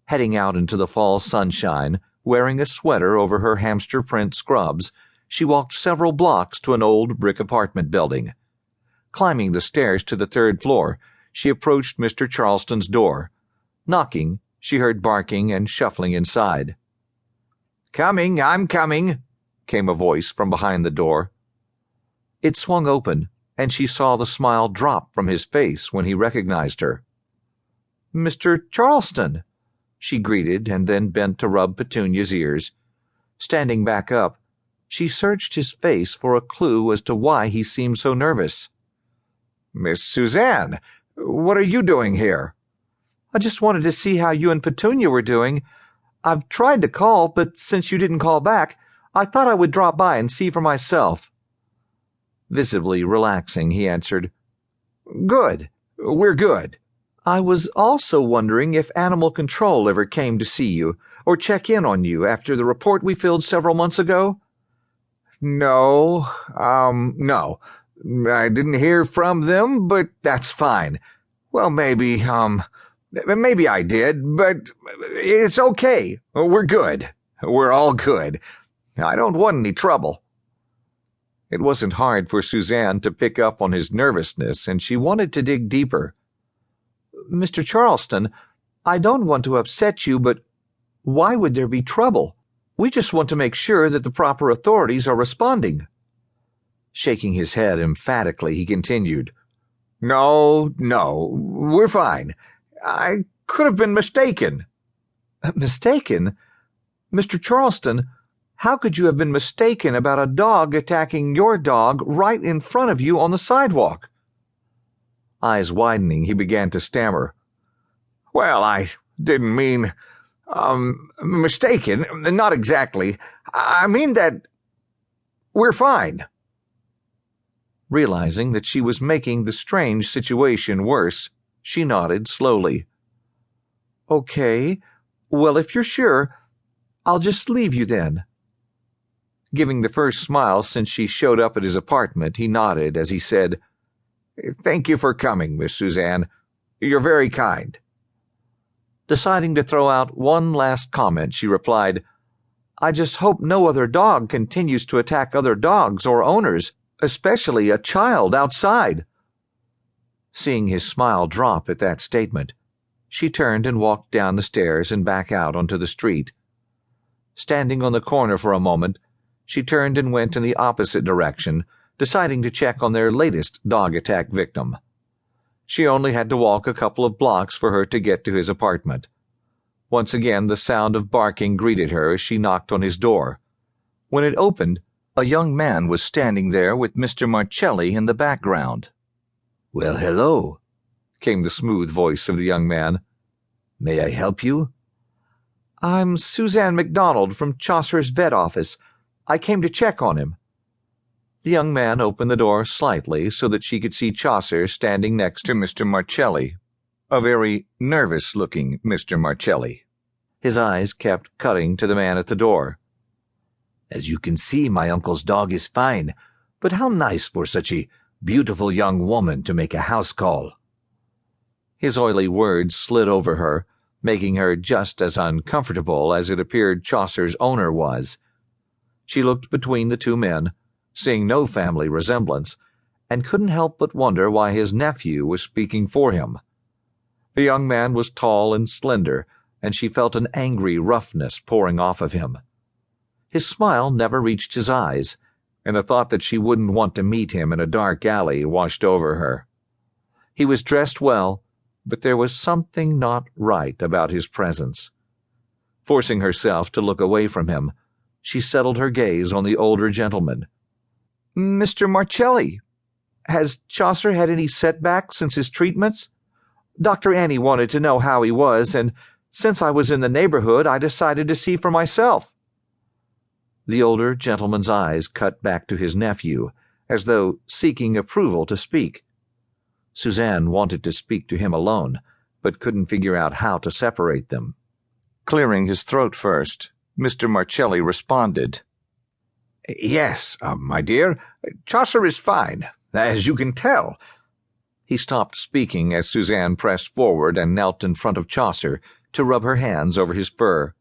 Heading out into the fall sunshine, wearing a sweater over her hamster print scrubs, she walked several blocks to an old brick apartment building. Climbing the stairs to the 3rd floor, she approached Mr. Charleston's door. Knocking, she heard barking and shuffling inside. "Coming, I'm coming," came a voice from behind the door. It swung open, and she saw the smile drop from his face when he recognized her. "Mr. Charleston," she greeted, and then bent to rub Petunia's ears. Standing back up, she searched his face for a clue as to why he seemed so nervous. "Miss Suzanne, what are you doing here?" "I just wanted to see how you and Petunia were doing. I've tried to call, but since you didn't call back, I thought I would drop by and see for myself." Visibly relaxing, he answered, "Good. We're good. I was also wondering if Animal Control ever came to see you or check in on you after the report we filled several months ago." No. I didn't hear from them, but that's fine. Well, maybe I did, but it's okay. We're good. We're all good. I don't want any trouble." It wasn't hard for Suzanne to pick up on his nervousness, and she wanted to dig deeper. "Mr. Charleston, I don't want to upset you, but why would there be trouble? We just want to make sure that the proper authorities are responding." Shaking his head emphatically, he continued, No, we're fine. I could have been mistaken." "Mistaken? Mr. Charleston, how could you have been mistaken about a dog attacking your dog right in front of you on the sidewalk?" Eyes widening, he began to stammer. "Well, I didn't mean, mistaken, not exactly. I mean that we're fine." Realizing that she was making the strange situation worse, she nodded slowly. "Okay. Well, if you're sure, I'll just leave you then." Giving the first smile since she showed up at his apartment, he nodded as he said, "Thank you for coming, Miss Suzanne. You're very kind." Deciding to throw out one last comment, she replied, "I just hope no other dog continues to attack other dogs or owners, especially a child outside." Seeing his smile drop at that statement, she turned and walked down the stairs and back out onto the street. Standing on the corner for a moment, she turned and went in the opposite direction, deciding to check on their latest dog attack victim. She only had to walk a couple of blocks for her to get to his apartment. Once again the sound of barking greeted her as she knocked on his door. When it opened, a young man was standing there with Mr. Marcelli in the background. "Well, hello," came the smooth voice of the young man. "May I help you?" "I'm Suzanne McDonald from Chaucer's vet office. I came to check on him." The young man opened the door slightly so that she could see Chaucer standing next to Mr. Marcelli, a very nervous-looking Mr. Marcelli. His eyes kept cutting to the man at the door. "As you can see, my uncle's dog is fine, but how nice for such a beautiful young woman to make a house call." His oily words slid over her, making her just as uncomfortable as it appeared Chaucer's owner was. She looked between the two men, seeing no family resemblance, and couldn't help but wonder why his nephew was speaking for him. The young man was tall and slender, and she felt an angry roughness pouring off of him. His smile never reached his eyes, and the thought that she wouldn't want to meet him in a dark alley washed over her. He was dressed well, but there was something not right about his presence. Forcing herself to look away from him, she settled her gaze on the older gentleman. "Mr. Marcelli, has Chaucer had any setbacks since his treatments? Dr. Annie wanted to know how he was, and since I was in the neighborhood, I decided to see for myself." The older gentleman's eyes cut back to his nephew, as though seeking approval to speak. Suzanne wanted to speak to him alone, but couldn't figure out how to separate them. Clearing his throat first, Mr. Marcelli responded. "Yes, my dear, Chaucer is fine, as you can tell." He stopped speaking as Suzanne pressed forward and knelt in front of Chaucer, to rub her hands over his fur.